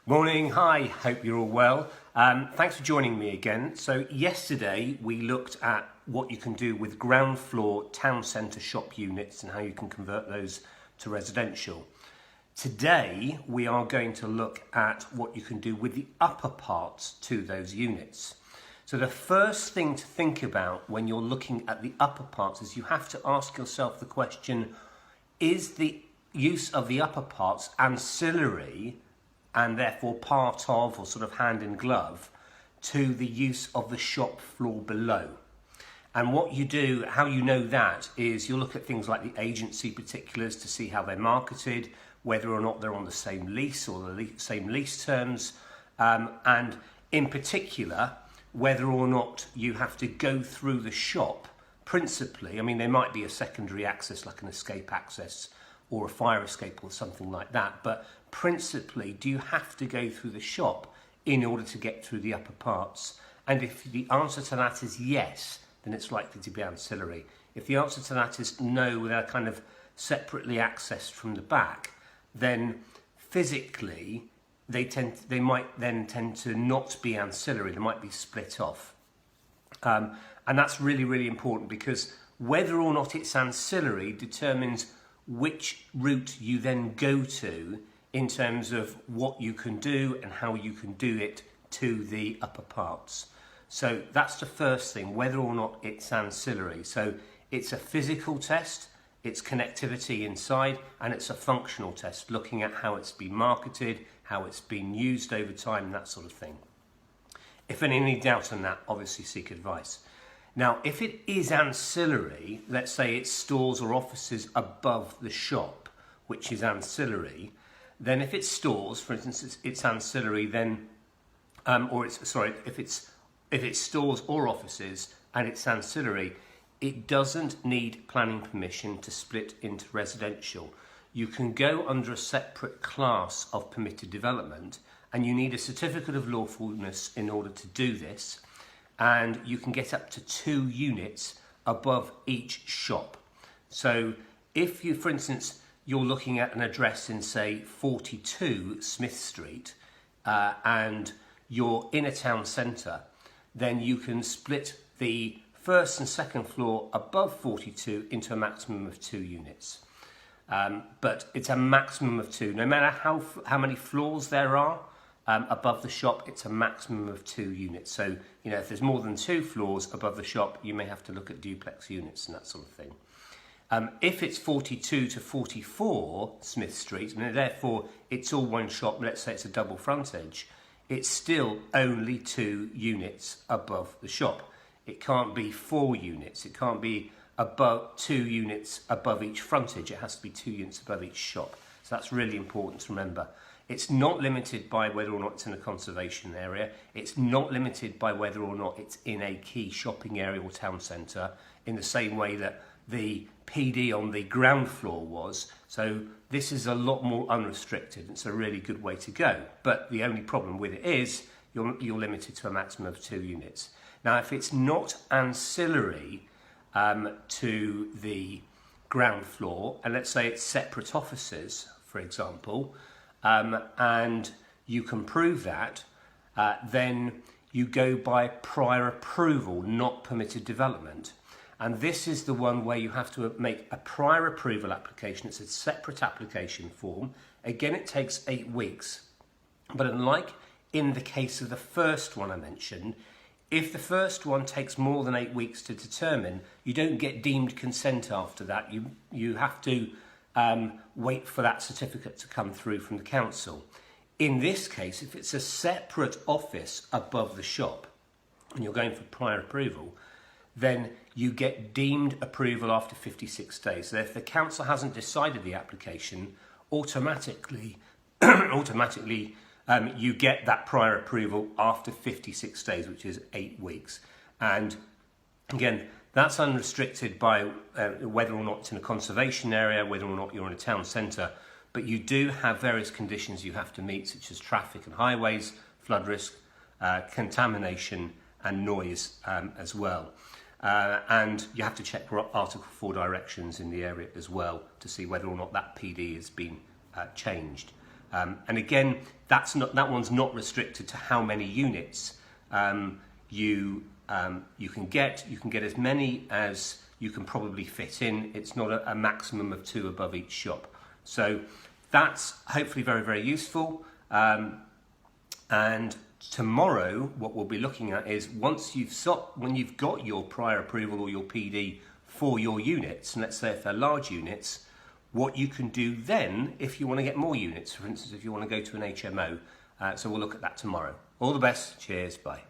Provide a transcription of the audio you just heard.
Morning, hi, hope you're all well. Thanks for joining me again. So yesterday we looked at what you can do with ground floor town centre shop units and how you can convert those to residential. Today we are going to look at what you can do with the upper parts to those units. So the first thing to think about when you're looking at the upper parts is you have to ask yourself the question, is the use of the upper parts ancillary and therefore part of or sort of hand in glove to the use of the shop floor below? And what you do, how you know that, is you'll look at things like the agency particulars to see how they're marketed, whether or not they're on the same lease or the same lease terms, and in particular, whether or not you have to go through the shop principally. I mean, there might be a secondary access like an escape access or a fire escape or something like that, but principally, do you have to go through the shop in order to get through the upper parts? And if the answer to that is yes, then it's likely to be ancillary. If the answer to that is no, they're kind of separately accessed from the back, then physically they might then tend to not be ancillary. They might be split off. And that's really, really important, because whether or not it's ancillary determines which route you then go to in terms of what you can do and how you can do it to the upper parts. So that's the first thing, whether or not it's ancillary. So it's a physical test, it's connectivity inside, and it's a functional test, looking at how it's been marketed, how it's been used over time, that sort of thing. If any doubt on that, obviously seek advice. Now, if it is ancillary, let's say it's stores or offices above the shop, which is ancillary, then if it's stores, for instance, it's ancillary, then, if it's stores or offices and it's ancillary, it doesn't need planning permission to split into residential. You can go under a separate class of permitted development, and you need a certificate of lawfulness in order to do this. And you can get up to 2 units above each shop. So if you, for instance, you're looking at an address in, say, 42 Smith Street, and you're in a town centre, then you can split the first and second floor above 42 into a maximum of 2 units. But it's a maximum of 2. No matter how many floors there are, above the shop, it's a maximum of 2 units. So, if there's more than 2 floors above the shop, you may have to look at duplex units and that sort of thing. If it's 42 to 44 Smith Street, and therefore it's all one shop, let's say it's a double frontage, it's still only 2 units above the shop. It can't be 4 units. It can't be above 2 units above each frontage. It has to be 2 units above each shop. So that's really important to remember. It's not limited by whether or not it's in a conservation area. It's not limited by whether or not it's in a key shopping area or town centre, in the same way that the PD on the ground floor was. So this is a lot more unrestricted. It's a really good way to go. But the only problem with it is you're limited to a maximum of 2 units. Now, if it's not ancillary to the ground floor, and let's say it's separate offices, for example, and you can prove that, then you go by prior approval, not permitted development. And this is the one where you have to make a prior approval application. It's a separate application form. Again, it takes 8 weeks. But unlike in the case of the first one I mentioned, if the first one takes more than 8 weeks to determine, you don't get deemed consent after that. You have to wait for that certificate to come through from the council. In this case, if it's a separate office above the shop and you're going for prior approval, then you get deemed approval after 56 days. So if the council hasn't decided the application, automatically you get that prior approval after 56 days, which is 8 weeks. And again, that's unrestricted by whether or not it's in a conservation area, whether or not you're in a town centre, but you do have various conditions you have to meet, such as traffic and highways, flood risk, contamination and noise as well. And you have to check Article 4 directions in the area as well to see whether or not that PD has been changed. And again, that one's not restricted to how many units you can get. You can get as many as you can probably fit in. It's not a maximum of 2 above each shop. So that's hopefully very, very useful. And tomorrow, what we'll be looking at is when you've got your prior approval or your PD for your units, and let's say if they're large units, what you can do then if you want to get more units, for instance, if you want to go to an HMO. So we'll look at that tomorrow. All the best. Cheers. Bye.